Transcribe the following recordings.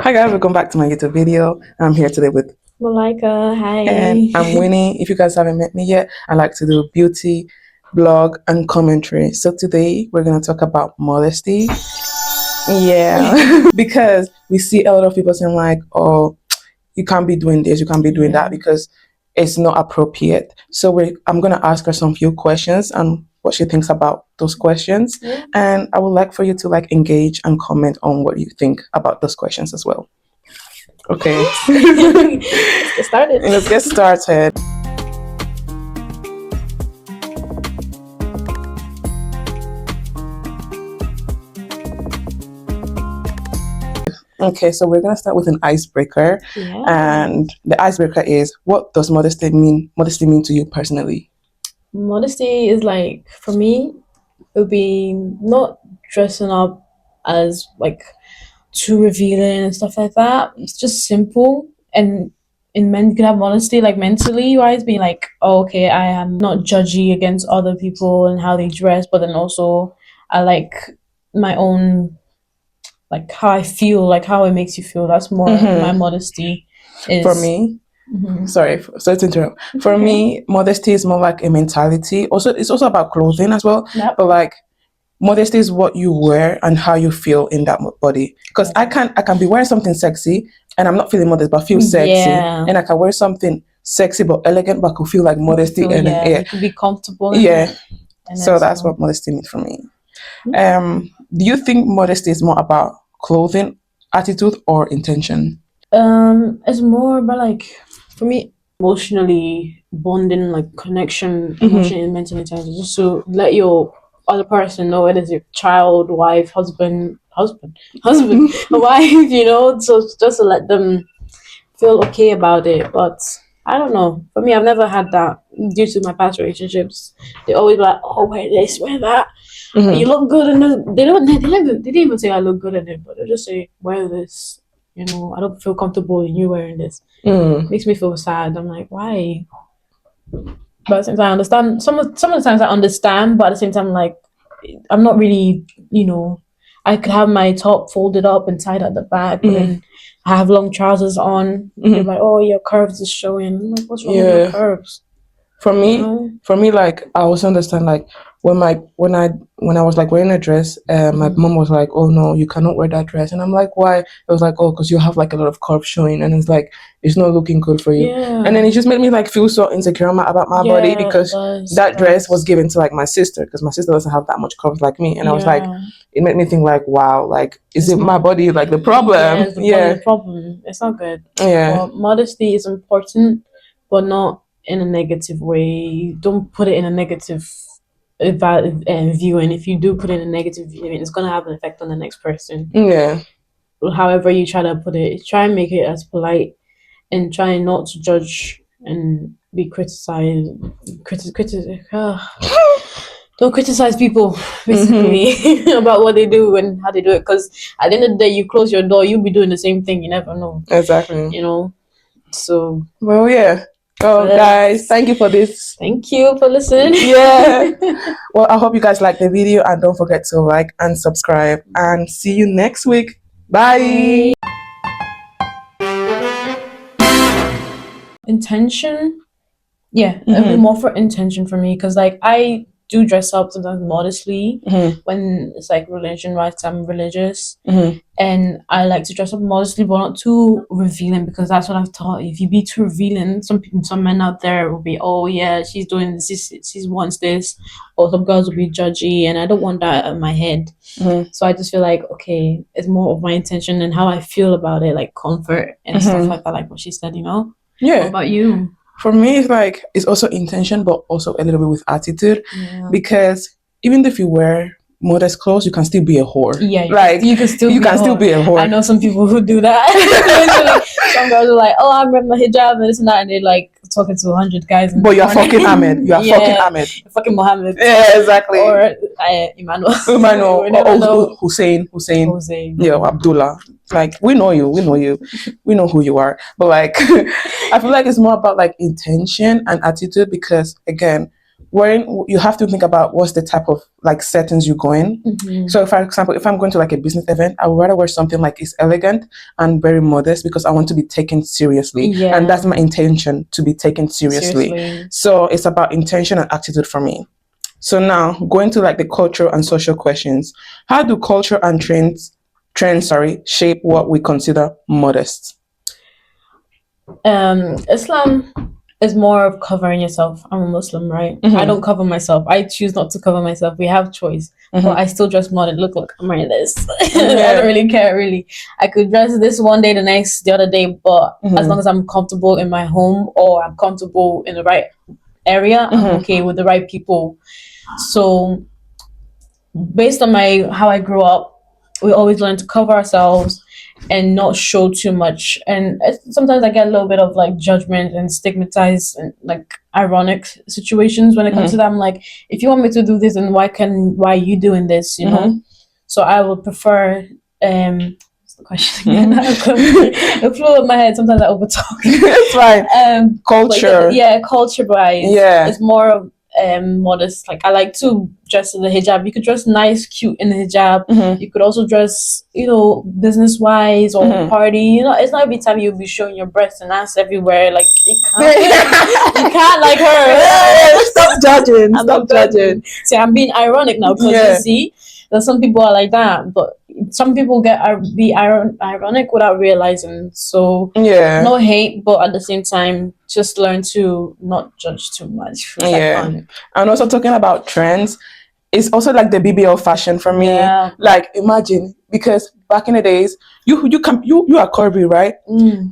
Hi guys, welcome back to my YouTube video. I'm here today with Malika, hi. and I'm Winnie. If you guys haven't met me yet, I like to do beauty, blog, and commentary. So today we're gonna talk about modesty. Yeah, because we see a lot of people saying like, "Oh, you can't be doing this, you can't be doing that," because it's not appropriate. So I'm gonna ask her some few questions and what she thinks about those questions, and I would like for you to like engage and comment on what you think about those questions as well. Okay. Let's get started. Let's get started. Okay, so we're gonna start with an icebreaker, and the icebreaker is: what does modesty mean? Modesty mean to you personally? Modesty is like, for me, it would be not dressing up as like too revealing and stuff like that. It's just simple. And in men, you can have modesty like mentally wise, being like, oh, okay, I am not judgy against other people and how they dress, but then also I like my own, like how I feel, like how it makes you feel. That's more my modesty is. For me, sorry to interrupt. For me, modesty is more like a mentality. Also, it's also about clothing as well. But like, modesty is what you wear and how you feel in that body. Because I can be wearing something sexy and I'm not feeling modest, but feel sexy. And I can wear something sexy but elegant, but I could feel like modesty and you can be comfortable. So that's what modesty means for me. Do you think modesty is more about clothing, attitude, or intention? It's more about like, for me, emotionally bonding, like connection, emotionally and mentally intelligence, just to let your other person know, whether it's your child, wife, husband, wife, you know, so just to let them feel okay about it. But I don't know. For me, I've never had that due to my past relationships. They always be like, oh, wear this, wear that. You look good in it. They didn't even say I look good in it, but they just say, wear this. You know, I don't feel comfortable in you wearing this. Makes me feel sad. I'm like, why? But at the same time, I understand. Some of the times I understand, but at the same time, like, I'm not really, you know, I could have my top folded up and tied at the back, but then I have long trousers on. You're like, oh, your curves is showing. I'm like, what's wrong with your curves? For me, like I also understand like when I was like wearing a dress, my mom was like, "Oh no, you cannot wear that dress," and I'm like, "Why?" It was like, "Oh, because you have like a lot of curves showing, and it's like it's not looking good for you." And then it just made me like feel so insecure about my body because that dress was given to like my sister because my sister doesn't have that much curves like me, and I was like, it made me think like, wow, like is it my body like the problem? The problem. It's not good. Well, modesty is important, but not in a negative way. Don't put it in a negative view, and if you do put it in a negative view, it's gonna have an effect on the next person. However you try to put it, try and make it as polite and try not to judge and be criticized. Don't criticize people basically about what they do and how they do it, because at the end of the day, you close your door, you'll be doing the same thing. You never know. Exactly. You know. So well, yeah. Oh, guys, thank you for this. Thank you for listening. Well, I hope you guys like the video and don't forget to like and subscribe and see you next week. Bye. Intention. Yeah, it'll be more for intention for me, because like I do dress up sometimes modestly when it's like religion, right? I'm religious, and I like to dress up modestly, but not too revealing, because that's what I've taught. If you be too revealing, some men out there will be, oh yeah, she's doing this, she wants this, or some girls will be judgy, and I don't want that in my head. So I just feel like, okay, it's more of my intention and how I feel about it, like comfort and stuff like that, like what she said, you know. What about you? For me, it's like it's also intention, but also a little bit with attitude, because even if you wear modest clothes, you can still be a whore. Like you can still be a whore. I know some people who do that. Some girls are like, "Oh, I'm wearing my hijab and this and that," and they're like talking to 100 guys. But you're fucking Ahmed. You are fucking Ahmed. You're fucking Mohammed. Yeah, exactly. Or Emmanuel. Or Hussein. Yeah, Abdullah. Like we know you, we know who you are. But like, I feel like it's more about like intention and attitude, because again, when you have to think about what's the type of like settings you go in. So, for example, if I'm going to like a business event, I would rather wear something like it's elegant and very modest because I want to be taken seriously, and that's my intention, to be taken seriously. So it's about intention and attitude for me. So now going to like the cultural and social questions. How do culture and trends shape what we consider modest? Islam is more of covering yourself. I'm a Muslim, right? I don't cover myself. I choose not to cover myself. We have choice. But I still dress modern. Look, I'm wearing this. I don't really care, really. I could dress this one day, the other day, but as long as I'm comfortable in my home or I'm comfortable in the right area, I'm okay with the right people. So based on how I grew up, we always learn to cover ourselves and not show too much. And sometimes I get a little bit of like judgment and stigmatized and like ironic situations when it comes to that. I'm like, if you want me to do this, then why are you doing this? You know? So I would prefer what's the question again? It flew in my head. Sometimes I overtalk. It's fine. Culture. Culture wise. Yeah. It's more of modest. Like I like to dress in the hijab. You could dress nice, cute in the hijab. You could also dress, business wise or party. It's not every time you'll be showing your breasts and ass everywhere. Like you can't like her. Stop judging. Stop judging. See, I'm being ironic now because you see that some people are like that, but some people be ironic without realizing. So no hate, but at the same time, just learn to not judge too much. And also talking about trends, it's also like the BBL fashion for me. Like imagine, because back in the days, you are curvy, right?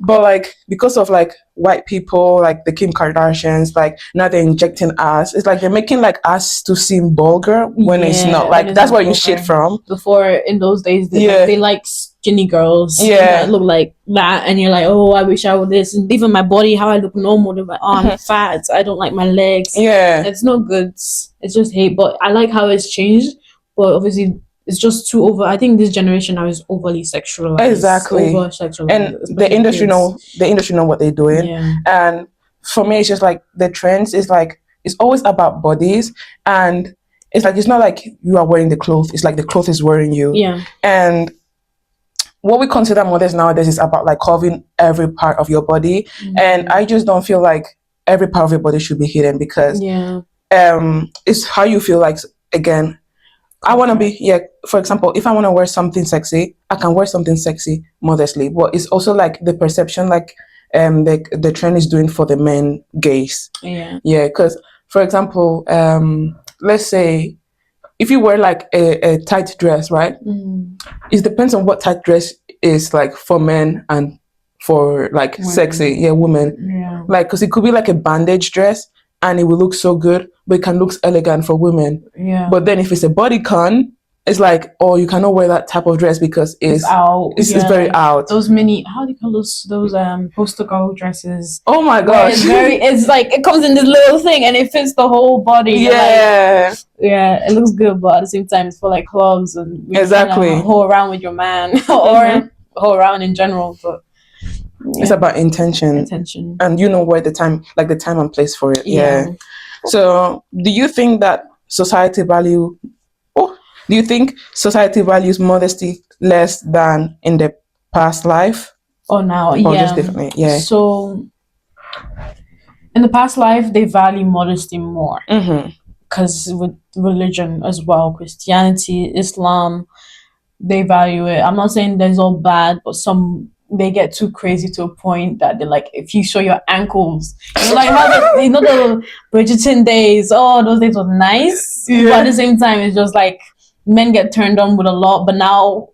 But like because of like white people, like the Kim Kardashians, like now they're injecting ass. It's like they're making like ass to seem vulgar when it's not. Like that's where you shit from. Before in those days, they like skinny girls. That look like that, and you're like, oh, I wish I was this. And even my body, how I look normal, they're like, oh, I'm fat. I don't like my legs. It's no good. It's just hate. But I like how it's changed. But obviously, it's just too over. I think this generation now is overly sexualized. Exactly. Over sexualized. And the industry know what they're doing. And for me, it's just like the trends is like it's always about bodies, and it's like it's not like you are wearing the clothes. It's like the clothes is wearing you. And what we consider modest nowadays is about like covering every part of your body, and I just don't feel like every part of your body should be hidden because it's how you feel like. Again, I want to be for example, if I want to wear something sexy, I can wear something sexy modestly, but it's also like the perception like the trend is doing for the men gaze. Because for example, let's say if you wear like a tight dress, right? It depends on what tight dress is like for men and for like women. Sexy women. Like because it could be like a bandage dress and it will look so good, but it can look elegant for women. But then if it's a bodycon, it's like, oh, you cannot wear that type of dress because it's out. It's very out. Those mini, how do you call those poster girl dresses? Oh my gosh! It's like it comes in this little thing and it fits the whole body. It looks good, but at the same time, it's for like clubs and hold around with your man or hold around in general. But it's about intention, and you know where the time and place for it. So, do you think that society values modesty less than in the past life? Or now? Or just differently? So, in the past life, they value modesty more. Because with religion as well, Christianity, Islam, they value it. I'm not saying there's all bad, but some they get too crazy to a point that they're like, if you show your ankles, like how the Bridgerton days. Oh, those days were nice, but at the same time, it's just like men get turned on with a lot. But now,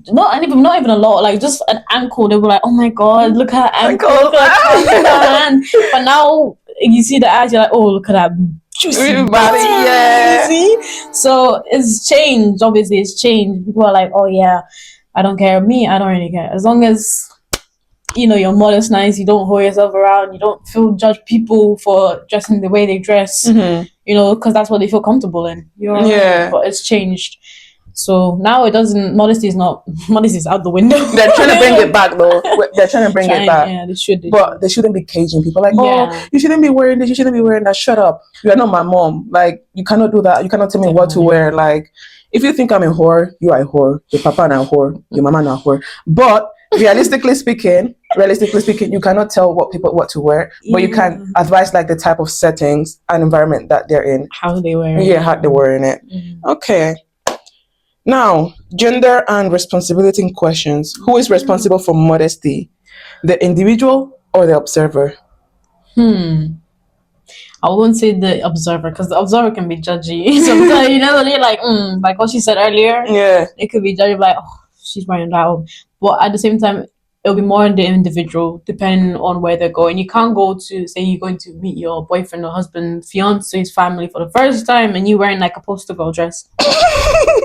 not even a lot, like just an ankle, they were like, oh my god, look at her ankle, look at her hand. But now you see the ass, you're like, oh, look at that juicy body. See? So it's changed. Obviously, it's changed. People are like, oh yeah, I don't care. Me, I don't really care. As long as, you're modest, nice, you don't hold yourself around, you don't judge people for dressing the way they dress, because that's what they feel comfortable in. But it's changed. So now it doesn't. Modesty is out the window. They're trying to bring it back though. They're trying to bring it back. Yeah, they should. But they shouldn't be caging people like, oh, you shouldn't be wearing this, you shouldn't be wearing that. Shut up. You are not my mom. Like, you cannot do that. You cannot tell me what to wear. Like, if you think I'm a whore, you are a whore. Your papa and a whore. Your mama and a whore. But realistically speaking, you cannot tell people what to wear. But you can advise like the type of settings and environment that they're in. How they wear it. Yeah, how they're wearing it. Okay. Now, gender and responsibility in questions. Who is responsible for modesty? The individual or the observer? I wouldn't say the observer, because the observer can be judgy. Sometimes, you're like what she said earlier. Yeah. It could be judgy, like, oh, she's wearing that. But at the same time, it'll be more on the individual, depending on where they're going. You can't go to, say, you're going to meet your boyfriend or husband, fiance's family for the first time, and you wearing like a poster girl dress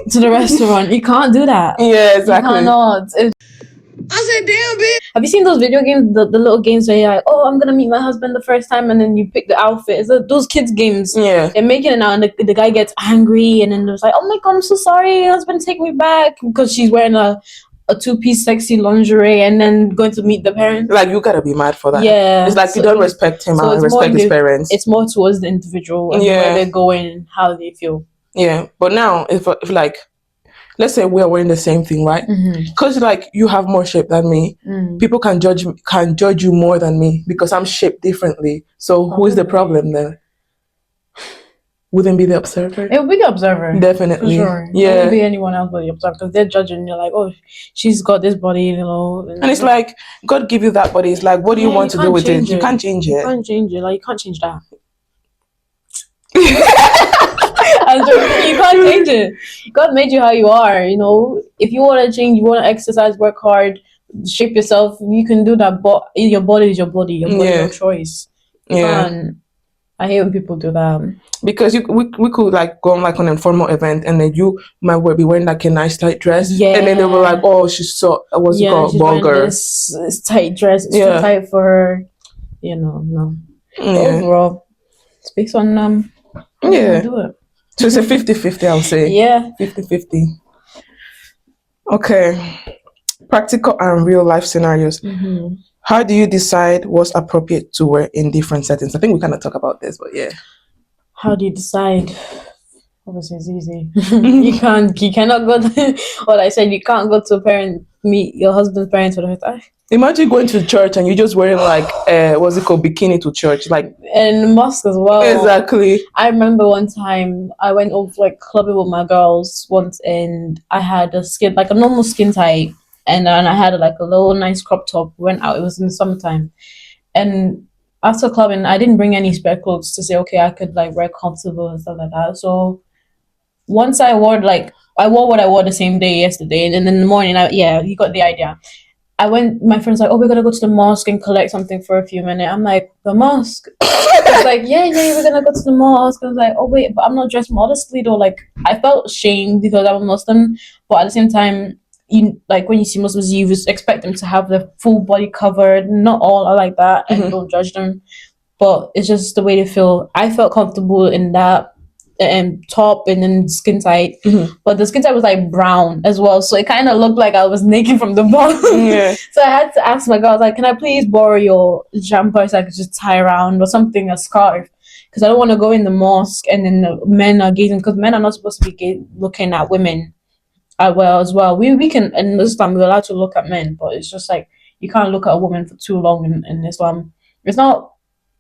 to the restaurant. You can't do that. Yeah, exactly. You cannot. I said, damn, bitch. Have you seen those video games, the little games where you're like, oh, I'm going to meet my husband the first time, and then you pick the outfit? It's those kids' games. Yeah. They're making it now, and the guy gets angry, and then there's like, oh my God, I'm so sorry, husband, take me back, because she's wearing a two-piece sexy lingerie and then going to meet the parents. Like, you gotta be mad for that. Yeah. It's like you don't respect him and respect his parents. It's more towards the individual and where they're going, how they feel. Yeah. But now, if like, let's say we are wearing the same thing, right? Because like you have more shape than me, people can judge you more than me because I'm shaped differently. So who is the problem there? Wouldn't be the observer. It would be the observer. Definitely. For sure. Yeah. It wouldn't be anyone else but the observer, because they're judging. You're like, oh, she's got this body, And it's like, God give you that body. It's like, what do you want to do with it? You can't change it. You can't change it. Like, you can't change that. I'm joking. You can't change it. God made you how you are. If you want to change, you want to exercise, work hard, shape yourself, you can do that. But your body is your body. Your body is your choice. I hate when people do that. Because we could like go on like on an informal event, and then you might be wearing like a nice tight dress, and then they were like, "Oh, she's so what's it called, vulgar." This tight dress, it's too tight for her. No. Overall, it's based on do it. So it's a 50-50, I'll say. Yeah, 50-50. Okay, practical and real life scenarios. How do you decide what's appropriate to wear in different settings? I think we kind of talk about this, but yeah. How do you decide? Obviously, it's easy. You cannot go to, what I said, you can't go to meet your husband's parents for the first time. Imagine going to church and you're just wearing like, what's it called, bikini to church. Like, and mosque as well. Exactly. I remember one time I went over like clubbing with my girls once, and I had a normal skin tight. And then I had like a little nice crop top. Went out. It was in the summertime, and after clubbing, I didn't bring any spare clothes to say, okay, I could like wear comfortable and stuff like that. So once I wore what I wore the same day yesterday, and then in the morning, you got the idea. My friend's like, oh, we're gonna go to the mosque and collect something for a few minutes. I'm like, the mosque? I was like, yeah, we're gonna go to the mosque. I was like, oh wait, but I'm not dressed modestly though. Like, I felt shamed because I'm a Muslim, but at the same time, when you see Muslims, you expect them to have their full body covered. Not all are like that, and don't judge them. But it's just the way they feel. I felt comfortable in that top and then skin tight, but the skin tight was like brown as well, so it kind of looked like I was naked from the bottom. So I had to ask my girl, I was like, can I please borrow your jumper so I could just tie around or something, a scarf, because I don't want to go in the mosque and then the men are gazing, because men are not supposed to be looking at women as well. We can, in Islam, we're allowed to look at men, but it's just like you can't look at a woman for too long in Islam. It's not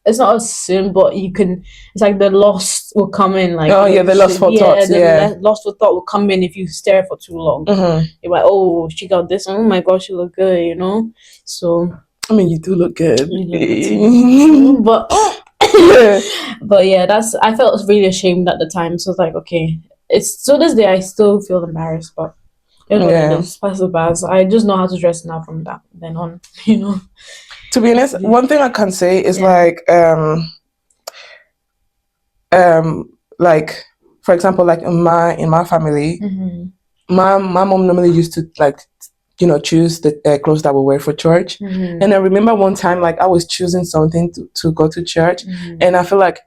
a sin, but you can. It's like the lust will come in. Like, the lustful thoughts. The lustful thought will come in if you stare for too long. You're like, oh, she got this. Oh my gosh, she look good. So I mean, you do look good. But I felt really ashamed at the time. So it's like, okay, it's to this day I still feel embarrassed, but it's pass. I just know how to dress now from that then on. To be honest, one thing I can say is like for example, like in my family, my mom normally used to like choose the clothes that we wear for church. And I remember one time like I was choosing something to go to church, and I feel like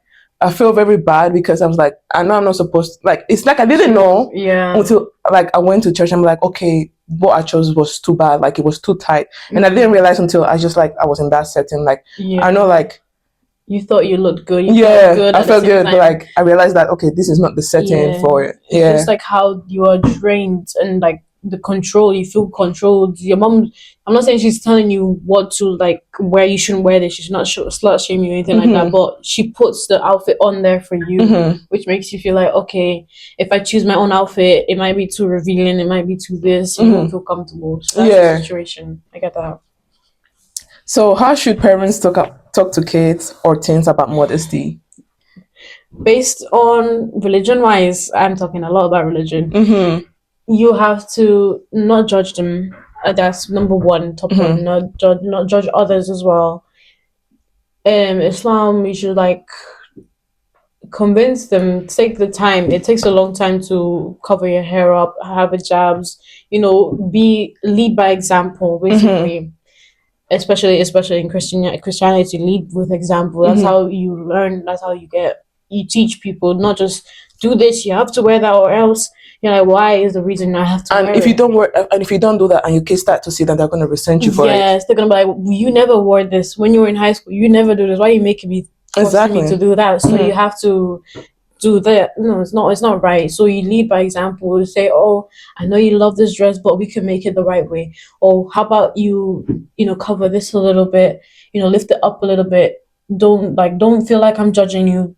I feel very bad because I was like, I know I'm not supposed to, like, it's like I didn't know Yeah. until like I went to church. I'm like, okay, what I chose was too bad, like it was too tight, and I didn't realize until I just like I was in that setting. Like I know, like you thought you looked good. You yeah, felt good I at felt the same good, time. but like I realized that okay, this is not the setting for it. It's Yeah, just like how you are trained and like the control. You feel controlled. Your mom. I'm not saying she's telling you what to like where you shouldn't wear this. She's not slut shaming you or anything like that. But she puts the outfit on there for you, which makes you feel like okay, if I choose my own outfit, it might be too revealing. It might be too this. You won't feel comfortable. So that's the situation. I get that. So how should parents talk to kids or teens about modesty? Based on religion wise, I'm talking a lot about religion. You have to not judge them. That's number one, top one. Not judge others as well. Islam, you should like convince them. Take the time. It takes a long time to cover your hair up, have hijabs. Be lead by example, basically. Especially in Christianity, lead with example. That's how you learn. That's how you teach people, not just do this. You have to wear that, or else you're like, why is the reason I have to wear it? And if you don't do that, and your kids start to see that, they're going to resent you for it. Yes, they're gonna be like, you never wore this when you were in high school. You never do this. Why are you making me forcing me to do that? So you have to do that. No, it's not right. So you lead by example. You say, oh, I know you love this dress, but we can make it the right way. Or how about you cover this a little bit, lift it up a little bit. Don't feel like I'm judging you.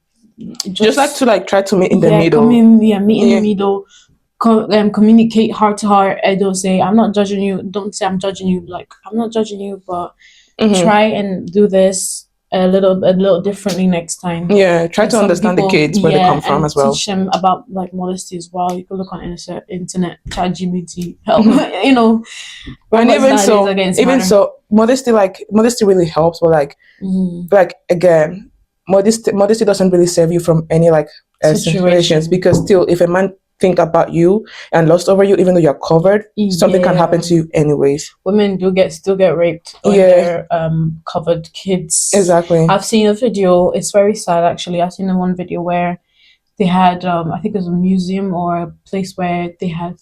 Just like to like try to meet in the middle. Meet in the middle. Communicate heart to heart. And don't say I'm not judging you. Don't say I'm judging you. Like I'm not judging you, but try and do this a little differently next time. Yeah, try to understand the kids where they come from as well. Teach them about like modesty as well. You can look on internet, ChatGPT, help. And even so, modesty really helps. But like again, modesty doesn't really save you from any like situations, because still, if a man think about you and lust over you, even though you're covered, something can happen to you anyways. Women still get raped when they're covered. Kids, exactly. I've seen a video. It's very sad actually. I've seen one video where they had I think it was a museum or a place where they had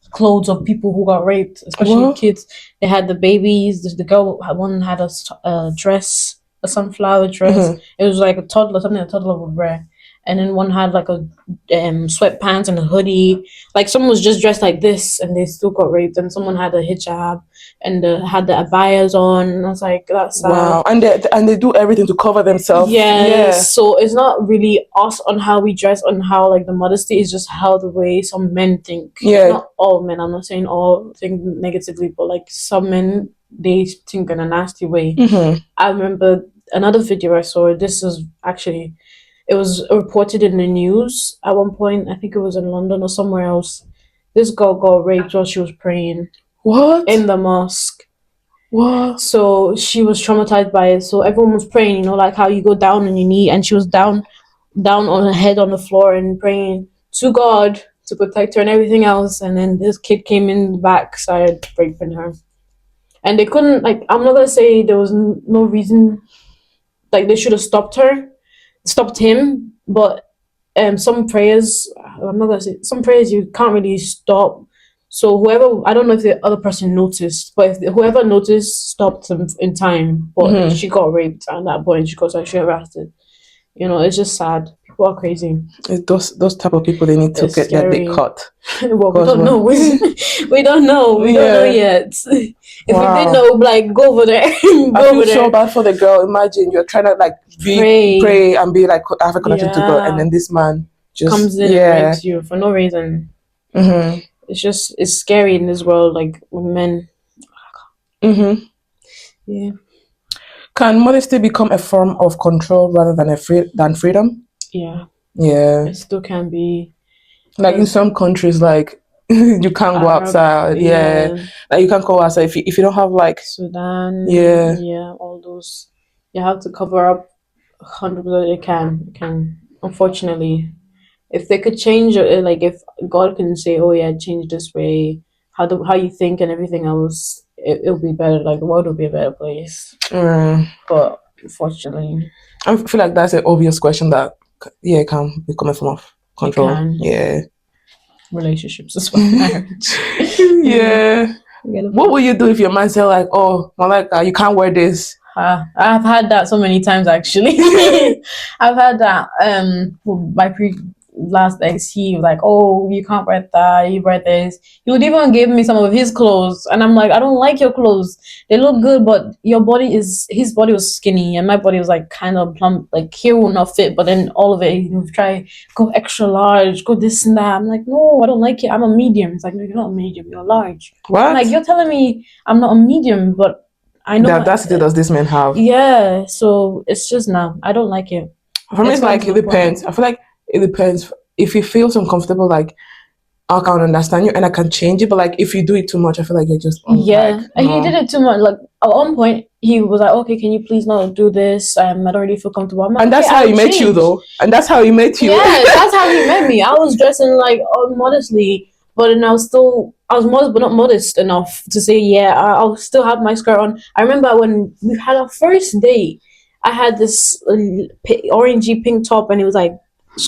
clothes of people who got raped, especially kids. They had the babies. The girl, one had a dress, a sunflower dress. It was like a toddler, something a toddler would wear. And then one had like a sweatpants and a hoodie. Like someone was just dressed like this, and they still got raped. And someone had a hijab and had the abayas on. And I was like, that's sad. Wow, and they do everything to cover themselves. Yeah. So it's not really us on how we dress, on how like the modesty is just how the way some men think. Yeah. Not all men. I'm not saying all think negatively, but like some men, they think in a nasty way. I remember another video I saw. This is actually. It was reported in the news at one point. I think it was in London or somewhere else. This girl got raped while she was praying. What? In the mosque. What? So she was traumatized by it. So everyone was praying, like how you go down on your knee, and she was down on her head on the floor and praying to God to protect her and everything else. And then this kid came in the back, started raping her. And they couldn't, like, I'm not gonna say there was no reason, like they should have stopped him, but some prayers, I'm not gonna say some prayers you can't really stop. So whoever, I don't know if the other person noticed, but if whoever noticed stopped him in time, but she got raped at that point. She got sexually arrested. It's just sad. People are crazy. Those type of people, they need to get their dick cut. Well, we don't know. We don't know. We don't know yet. If we did know, like, go over there. I feel so bad for the girl. Imagine you're trying to like pray and be like have a connection to God, and then this man just comes in and rapes you for no reason. It's scary in this world, like with men. Yeah. Can modesty become a form of control rather than freedom? Yeah. Yeah. It still can be. Like in some countries, like you can't go outside. Yeah. Like you can't go outside if you don't have like Sudan. Yeah. Yeah. All those. You have to cover up 100%. It can. Unfortunately, if they could change it, like if God can say, "Oh yeah, change this way," how you think and everything else, it'll be better. Like the world will be a better place. But unfortunately, I feel like that's an obvious question that yeah, it can become a form of control. can. Yeah. Relationships as well, marriage. Yeah. What will you do if your man say like, oh, Malika, you can't wear this? I've had that so many times actually. I've had that. My last ex, he was like, "Oh, you can't wear that. You wear this." He would even give me some of his clothes, and I'm like, "I don't like your clothes. They look good, but your body is." His body was skinny, and my body was like kind of plump. Like here will not fit, but then all of it, try go extra large, go this and that. I'm like, "No, I don't like it. I'm a medium." It's like, "No, you're not a medium. You're large." What? I'm like, you're telling me I'm not a medium, but I know the audacity does this man have? Yeah, so it's just no, I don't like it. For me, it's like it depends. I feel like it depends. If you feel uncomfortable, like I can understand you and I can change it, but like if you do it too much, I feel like you're just and he did it too much. Like at one point, he was like, "Okay, can you please not do this? I don't really feel comfortable." I'm like, and that's how he met you, though. And that's how he met you. Yeah, that's how he met me. I was dressing like modestly, but then I was modest, but not modest enough to say, yeah, I'll still have my skirt on. I remember when we had our first date, I had this orangey pink top, and it was like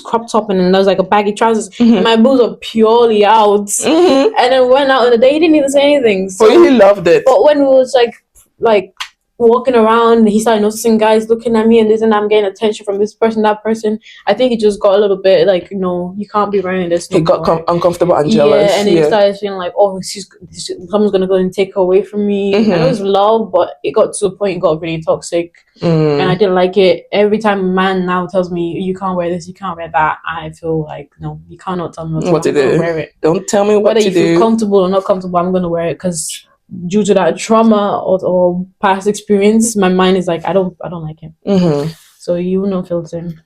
crop top, and then there was like a baggy trousers. Mm-hmm. My boobs were purely out, mm-hmm. and then went out on the day. He didn't even say anything. So he loved it. But when we was like walking around, he started noticing guys looking at me and this, and I'm getting attention from this person, that person. I think he just got a little bit like, you can't be wearing this. He got uncomfortable and jealous. Yeah, and then he started feeling like, oh, someone's gonna go and take her away from me. Mm-hmm. And it was love, but it got to a point it got really toxic, and I didn't like it. Every time a man now tells me you can't wear this, you can't wear that, I feel like, no, you cannot tell me what to do. Wear it. Don't tell me what whether to do. Whether you feel comfortable or not comfortable, I'm gonna wear it because due to that trauma or past experience, my mind is like, I don't like it. Mm-hmm. So you will not feel the same.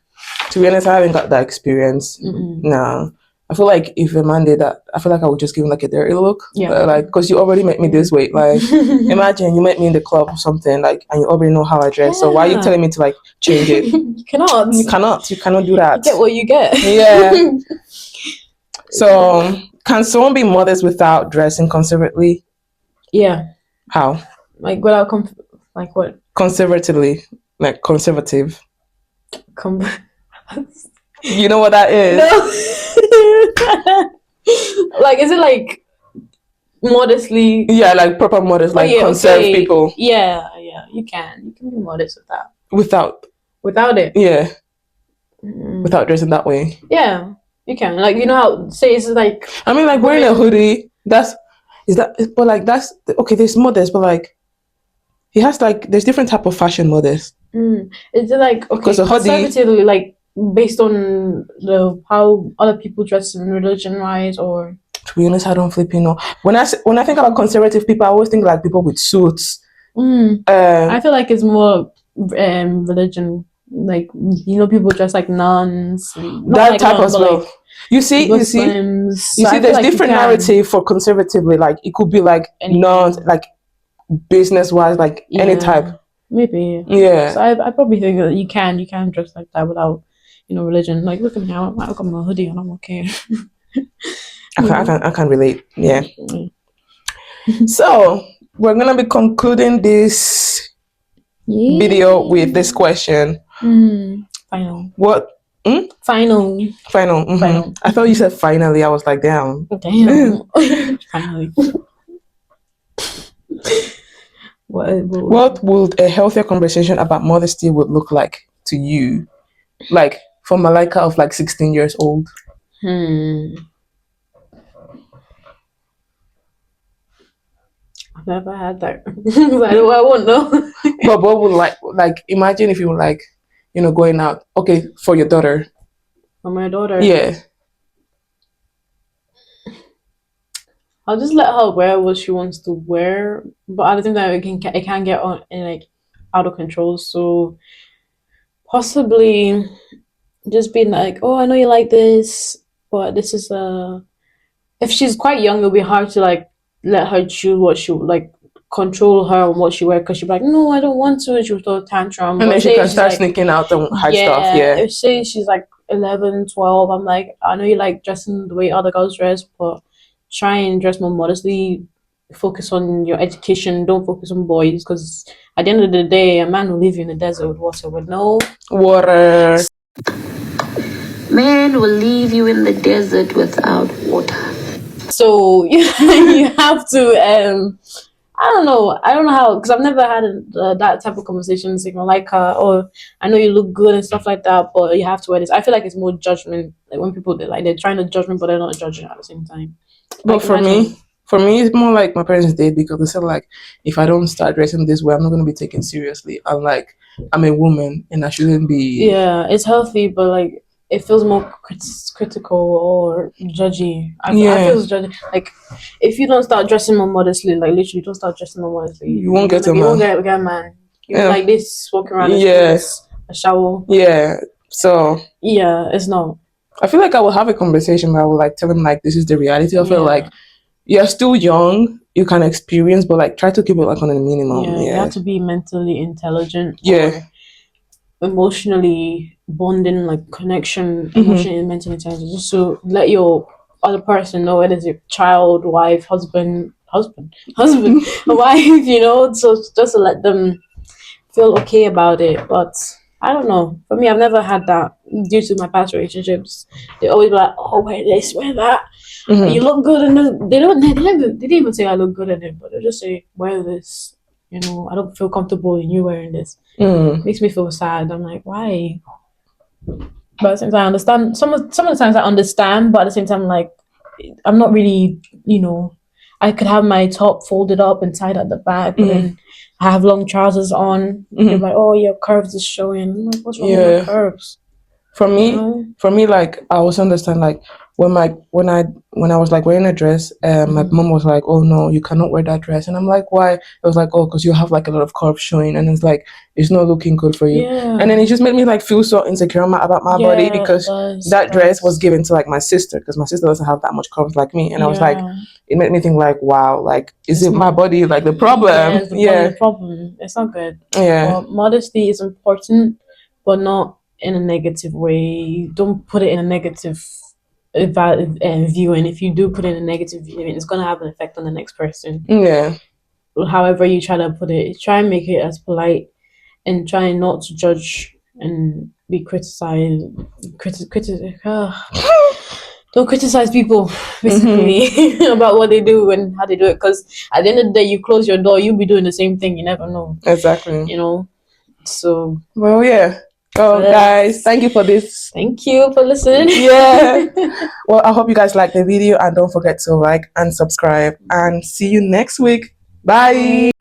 To be honest, I haven't got that experience. No. I feel like if a man did that, I feel like I would just give him like a dirty look. Yeah. Like, because you already met me this way. Like, imagine you met me in the club or something, like, and you already know how I dress. Yeah. So why are you telling me to like change it? You cannot. You cannot do that. You get what you get. Yeah. So, can someone be modest without dressing conservatively? Yeah. How? Like without like what? Conservatively, like conservative. You know what that is? No. Like, is it like modestly? Yeah, like proper modest, like conserve people. Yeah, you can be modest with that. Without it? Yeah. Without dressing that way. Yeah, you can. Like, you know how say it's like. I mean, like wearing a hoodie. But like that's okay. There's modest, but like he has like there's different type of fashion modest. Is it like okay? Conservatively, like based on how other people dress in religion wise, or to be honest, I don't flipping know. When I think about conservative people, I always think like people with suits. I feel like it's more religion, like people dress like nuns. That like type of stuff. Like, you see, there's like different narrative for conservatively. Like it could be like nuns, like business wise, like any type. Maybe. Yeah. So I probably think that you can dress like that without, religion. Like look at me, I got my hoodie and I'm okay. I can relate. Yeah. So we're gonna be concluding this video with this question. Final. What? Final. Mm-hmm. I thought you said finally. I was like, damn. Finally. What would a healthier conversation about modesty would look like to you? Like for Malika of like 16 years old. I've never had that. I won't know. But what would like imagine if you were like, going out, okay, for your daughter. For my daughter? Yeah. I'll just let her wear what she wants to wear, but at the same time, it can get out of control. So possibly just being like, oh, I know you like this, but this is if she's quite young, it'll be hard to like let her choose what she like, control her on what she wears, because she'll be like, no, I don't want to, and she'll throw a tantrum. And then she can start sneaking out and hide stuff. Yeah. If she's like 11, 12, I'm like, I know you like dressing the way other girls dress, but try and dress more modestly. Focus on your education. Don't focus on boys, because at the end of the day, a man will leave you in the desert with water with no water. Men will leave you in the desert without water. So you have to I don't know how, because I've never had that type of conversations. Like, oh, I know you look good and stuff like that, but you have to wear this. I feel like it's more judgment. Like when people they're trying to judge me, but they're not judging at the same time. But Like, for me, it's more like my parents did, because they said like, if I don't start dressing this way, I'm not gonna be taken seriously. I'm like, I'm a woman and I shouldn't be. yeah, it's healthy, but like it feels more critical or judgy. I Yeah. feel it's judgy. Like if you don't start dressing more modestly, like literally don't start dressing more modestly, You won't get a you won't man. get a man. You're Yeah. like this walking around the Yeah. streets, a shower. Yeah. So Yeah, it's not. I feel like I will have a conversation where I will like tell him like, this is the reality of it. Yeah. Like, you're still young, you can experience, but like try to keep it like on a minimum. Yeah, you have to be mentally intelligent. Yeah. Or emotionally bonding, like connection, Mhm. emotionally and mentally intelligent. Just to let your other person know, whether it's your child, wife, husband, wife, so just to let them feel okay about it. But I don't know. For me, I've never had that due to my past relationships. They always be like, "Oh, wear this, wear that. Mhm. You look good in this." They didn't even say I look good in it, but they just say, "Wear this." I don't feel comfortable in you wearing this. Makes me feel sad. I'm like, why? But at the same time, I understand. Some of the times I understand, but at the same time, like, I'm not really, I could have my top folded up and tied at the back, but then I have long trousers on. You're like, oh, your curves is showing. I'm like, what's wrong with my curves? For me, like, I also understand like when I was like wearing a dress, my mom was like, "Oh no, you cannot wear that dress," and I'm like, "Why?" It was like, "Oh, because you have like a lot of curves showing, and it's like it's not looking good for you." Yeah. And then it just made me like feel so insecure about my body, because that dress was given to like my sister, because my sister doesn't have that much curves like me, and I was like, it made me think like, wow, like is it my body like the problem? Yeah, it's the problem. It's not good. Yeah. Modesty is important, but not in a negative way. Don't put it in a negative view, and if you do put it in a negative view, it's gonna have an effect on the next person. Yeah. However you try to put it, try and make it as polite, and try not to judge and be criticized. Don't criticize people basically about what they do and how they do it, because at the end of the day, you close your door, you'll be doing the same thing. You never know. Exactly. So well, yeah. Oh, guys, thank you for this. Thank you for listening. Yeah. Well, I hope you guys like the video, and don't forget to like and subscribe, and see you next week. Bye.